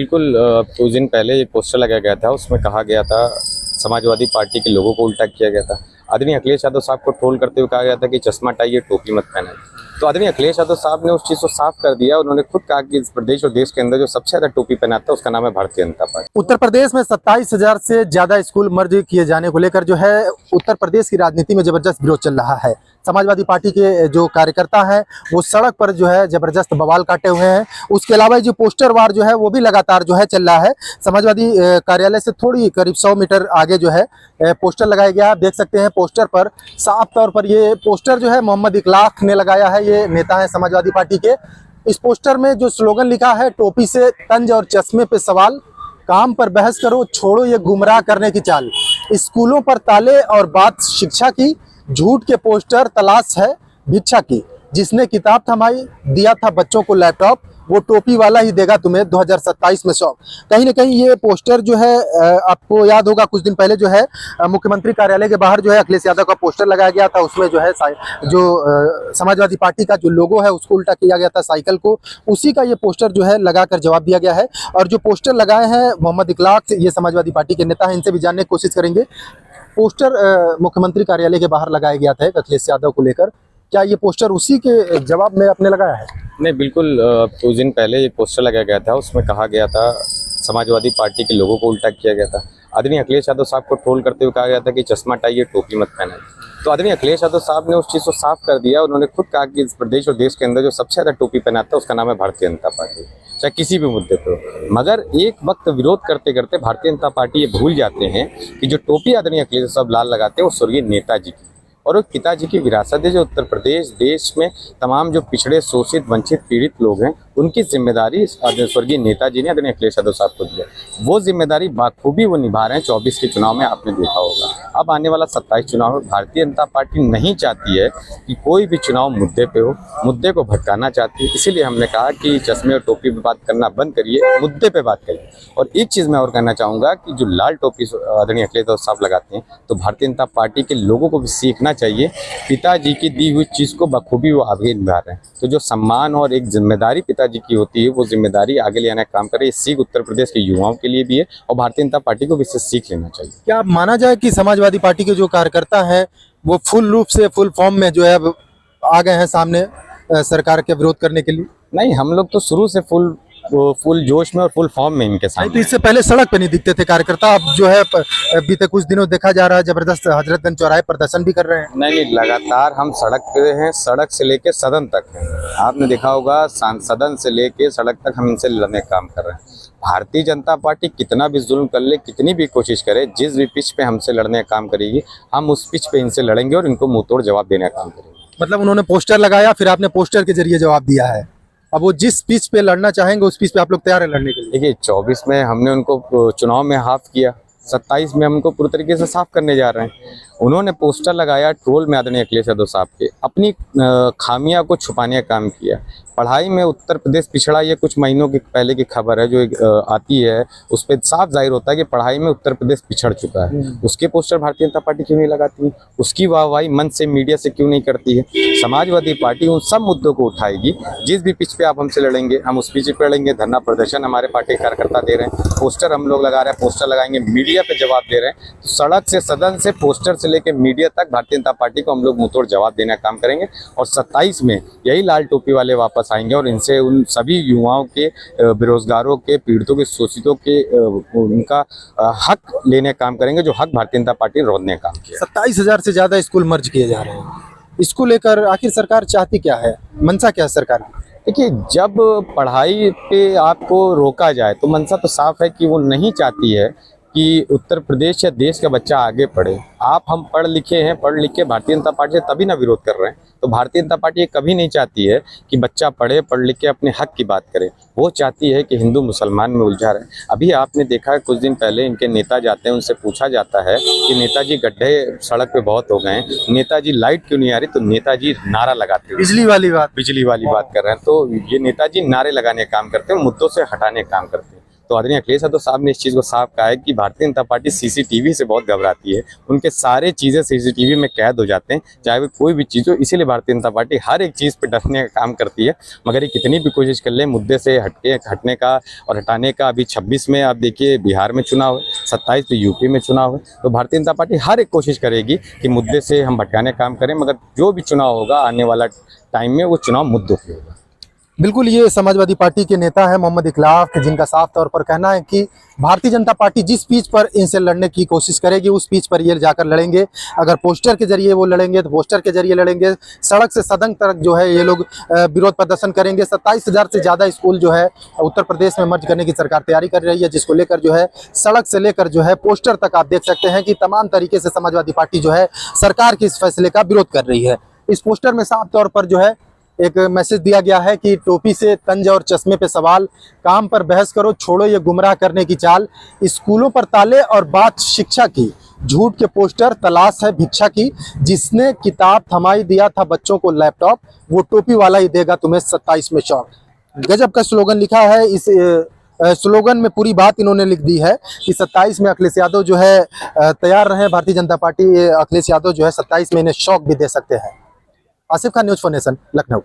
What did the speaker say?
बिल्कुल कुछ दिन पहले एक पोस्टर लगाया गया था, उसमें कहा गया था समाजवादी पार्टी के लोगों को उल्टा किया गया था। आदरणीय अखिलेश यादव साहब को ट्रोल करते हुए कहा गया था कि चश्मा हटाइए, टोपी मत पहनाइए। तो आदरणीय अखिलेश यादव साहब ने उस चीज़ को साफ कर दिया। उन्होंने खुद कहा कि इस प्रदेश और देश के अंदर जो सबसे ज़्यादा टोपी पहनाता है उसका नाम है भारतीय जनता पार्टी। उत्तर प्रदेश में 27,000 से ज्यादा स्कूल मर्ज किए जाने को लेकर जो है उत्तर प्रदेश की राजनीति में जबरदस्त विरोध चल रहा है। समाजवादी पार्टी के जो कार्यकर्ता हैं वो सड़क पर जो है जबरदस्त बवाल काटे हुए हैं। उसके अलावा जो पोस्टर वार जो है वो भी लगातार जो है चल रहा है। समाजवादी कार्यालय से थोड़ी करीब 100 मीटर आगे जो है पोस्टर लगाया गया है। आप देख सकते हैं पोस्टर पर साफ तौर पर ये पोस्टर जो है मोहम्मद इकलाख ने लगाया है। ये नेता है समाजवादी पार्टी के। इस पोस्टर में जो स्लोगन लिखा है, टोपी से तंज और चश्मे पे सवाल, काम पर बहस करो, छोड़ो ये गुमराह करने की चाल, स्कूलों पर ताले और बात शिक्षा की, झूठ के पोस्टर तलाश है भिक्षा की, जिसने किताब थमाई दिया था बच्चों को लैपटॉप, वो टोपी वाला ही देगा तुम्हें 2027 में शौक। कहीं ना कहीं ये पोस्टर जो है आपको याद होगा कुछ दिन पहले जो है मुख्यमंत्री कार्यालय के बाहर जो है अखिलेश यादव का पोस्टर लगाया गया था। उसमें जो है जो समाजवादी पार्टी का जो लोगो है उसको उल्टा किया गया था, साइकिल को, उसी का ये पोस्टर जो है लगाकर जवाब दिया गया है। और जो पोस्टर लगाए हैं मोहम्मद इकलाख, ये समाजवादी पार्टी के नेता हैं, इनसे भी जानने की कोशिश करेंगे। पोस्टर मुख्यमंत्री कार्यालय के बाहर लगाया गया था अखिलेश यादव को लेकर, क्या ये पोस्टर उसी के जवाब में आपने लगाया है? नहीं, बिल्कुल कुछ दिन पहले एक पोस्टर लगाया गया था, उसमें कहा गया था समाजवादी पार्टी के लोगों को उल्टा किया गया था। आदरणीय अखिलेश यादव साहब को ट्रोल करते हुए कहा गया था कि चश्मा हटाइए, टोपी मत पहनाइए। तो आदरणीय अखिलेश यादव साहब ने उस चीज़ को साफ कर दिया। उन्होंने खुद कहा कि इस प्रदेश और देश के अंदर जो सबसे ज़्यादा टोपी पहनाता है उसका नाम है भारतीय जनता पार्टी, चाहे किसी भी मुद्दे पर हो। मगर एक वक्त विरोध करते करते भारतीय जनता पार्टी ये भूल जाते हैं कि जो टोपी आदरणीय अखिलेश साहब लाल लगाते हैं वो स्वर्गीय नेताजी की और वो पिताजी की विरासत है। जो उत्तर प्रदेश देश में तमाम जो पिछड़े, शोषित, वंचित, पीड़ित लोग हैं उनकी जिम्मेदारी स्वर्गीय नेताजी ने आदरणीय अखिलेश यादव साहब को दिया। वो जिम्मेदारी बाखूबी वो निभा रहे हैं। 24 के चुनाव में आपने देखा होगा। अब आने वाला 27 चुनाव में भारतीय जनता पार्टी नहीं चाहती है कि कोई भी चुनाव मुद्दे पे हो, मुद्दे को भटकाना चाहती है। इसीलिए हमने कहा कि चश्मे और टोपी पे बात करना बंद करिए, मुद्दे पे बात करिए। और एक चीज़ मैं और कहना चाहूँगा कि जो लाल टोपी आदरणीय अखिलेश यादव साहब लगाते हैं तो भारतीय जनता पार्टी के लोगों को भी सीखना चाहिए। पिताजी की दी हुई चीज़ को बखूबी वो आगे निभा रहे हैं। तो जो सम्मान और एक जिम्मेदारी पिताजी की होती है वो जिम्मेदारी आगे ले आने का काम करे। ये सीख उत्तर प्रदेश के युवाओं के लिए भी है और भारतीय जनता पार्टी को भी इससे सीख लेना चाहिए। क्या माना जाए कि समाजवादी पार्टी के जो कार्यकर्ता हैं वो फुल रूप से, फुल फॉर्म में जो है आ गए हैं सामने सरकार के विरोध करने के लिए? नहीं, हम लोग तो शुरू से फुल जोश में और फुल फॉर्म में इनके सामने। तो इससे पहले सड़क पे नहीं दिखते थे कार्यकर्ता, अब जो है बीते कुछ दिनों देखा जा रहा है जबरदस्त हजरतगंज चौराहे प्रदर्शन भी कर रहे हैं। नहीं, लगातार हम सड़क पे हैं, सड़क से लेके सदन तक हैं। आपने देखा होगा सदन से लेके सड़क तक हम इनसे लड़ने का काम कर रहे हैं। भारतीय जनता पार्टी कितना भी जुल्म कर ले, कितनी भी कोशिश करे, जिस भी पिच पे हमसे लड़ने का काम करेगी हम उस पिच पे इनसे लड़ेंगे और इनको मुंह तोड़ जवाब देने का काम करेंगे। मतलब उन्होंने पोस्टर लगाया, फिर आपने पोस्टर के जरिए जवाब दिया है। अब वो जिस पिच पे लड़ना चाहेंगे उस पिच पे आप लोग तैयार है लड़ने के लिए? देखिए, 24 में हमने उनको चुनाव में हाफ किया, 27 में हम उनको पूरी तरीके से साफ करने जा रहे हैं। उन्होंने पोस्टर लगाया ट्रोल में आदरणीय अखिलेश यादव साहब के, अपनी खामियां को छुपाने का काम किया। पढ़ाई में उत्तर प्रदेश पिछड़ा, ये कुछ महीनों के पहले की खबर है जो आती है, उस पर साफ जाहिर होता है कि पढ़ाई में उत्तर प्रदेश पिछड़ चुका है। उसके पोस्टर भारतीय जनता पार्टी क्यों नहीं लगाती है? उसकी वाहवाही मंच से, मीडिया से क्यों नहीं करती है? समाजवादी पार्टी उन सब मुद्दों को उठाएगी। जिस भी पिच पे आप हमसे लड़ेंगे हम उस पिच पे लड़ेंगे। धरना प्रदर्शन हमारे पार्टी कार्यकर्ता दे रहे हैं, पोस्टर हम लोग लगा रहे हैं, पोस्टर लगाएंगे, मीडिया पे जवाब दे रहे हैं। तो सड़क से, सदन से, पोस्टर से लेकर मीडिया तक भारतीय जनता पार्टी को हम लोग मुंहतोड़ जवाब देने का काम करेंगे। और 27 में यही लाल टोपी वाले वापस आएंगे और इनसे उन सभी युवाओं के, बेरोजगारों के, पीड़ितों के, शोषितों के उनका हक लेने का काम करेंगे, जो हक भारतीय जनता पार्टी ने रोकने का काम किया। 27,000 से ज्यादा स्कूल मर्ज किए जा रहे हैं। इसको लेकर आखिर सरकार चाहती क्या है, मंशा क्या है सरकार की? देखिए, जब पढ़ाई पे आपको रोका जाए तो मंशा तो साफ है कि वो नहीं चाहती है कि उत्तर प्रदेश या देश का बच्चा आगे पढ़े। आप हम पढ़ लिखे हैं, पढ़ लिख के भारतीय जनता पार्टी से तभी ना विरोध कर रहे हैं। तो भारतीय जनता पार्टी ये कभी नहीं चाहती है कि बच्चा पढ़े, पढ़ लिख के अपने हक की बात करे। वो चाहती है कि हिंदू मुसलमान में उलझा रहे। अभी आपने देखा है कुछ दिन पहले इनके नेता जाते हैं, उनसे पूछा जाता है कि नेताजी गड्ढे सड़क पे बहुत हो गए हैं, नेताजी लाइट क्यों नहीं आ रही? तो नेताजी नारा लगाते हैं, बिजली वाली बात कर रहे हैं। तो ये नेताजी नारे लगाने का काम करते हैं, मुद्दों से हटाने का काम करते हैं। तो आदरणीय अखिलेश यादव साहब ने इस चीज़ को साफ कहा है कि भारतीय जनता पार्टी सीसीटीवी से बहुत घबराती है। उनके सारे चीज़ें सीसीटीवी में कैद हो जाते हैं, चाहे वो कोई भी चीज़ हो। इसीलिए भारतीय जनता पार्टी हर एक चीज़ पे डरने का काम करती है। मगर ये कितनी भी कोशिश कर ले मुद्दे से हटने का और हटाने का, अभी 26 में आप देखिए बिहार में चुनाव है, 27 में यूपी में चुनाव है, तो भारतीय जनता पार्टी हर एक कोशिश करेगी कि मुद्दे से हम भटकाने का काम करें। मगर जो भी चुनाव होगा आने वाला टाइम में, वो चुनाव मुद्दों पे होगा। बिल्कुल, ये समाजवादी पार्टी के नेता है मोहम्मद इखलाक, जिनका साफ तौर पर कहना है कि भारतीय जनता पार्टी जिस पीच पर इनसे लड़ने की कोशिश करेगी उस पीच पर ये जाकर लड़ेंगे। अगर पोस्टर के जरिए वो लड़ेंगे तो पोस्टर के जरिए लड़ेंगे, सड़क से सदन तक जो है ये लोग विरोध प्रदर्शन करेंगे। 27,000 से ज़्यादा स्कूल जो है उत्तर प्रदेश में मर्ज करने की सरकार तैयारी कर रही है, जिसको लेकर जो है सड़क से लेकर जो है पोस्टर तक आप देख सकते हैं कि तमाम तरीके से समाजवादी पार्टी जो है सरकार के इस फैसले का विरोध कर रही है। इस पोस्टर में साफ तौर पर जो है एक मैसेज दिया गया है कि टोपी से तंज और चश्मे पे सवाल, काम पर बहस करो, छोड़ो ये गुमराह करने की चाल, स्कूलों पर ताले और बात शिक्षा की, झूठ के पोस्टर, तलाश है भिक्षा की, जिसने किताब थमाई दिया था बच्चों को लैपटॉप, वो टोपी वाला ही देगा तुम्हें 27 में शौक। गजब का स्लोगन लिखा है। इस स्लोगन में पूरी बात इन्होंने लिख दी है कि 27 में अखिलेश यादव जो है तैयार रहे भारतीय जनता पार्टी, अखिलेश यादव जो है 27 में इन्हें शौक भी दे सकते हैं। Asif Khan, news for nation, Lucknow.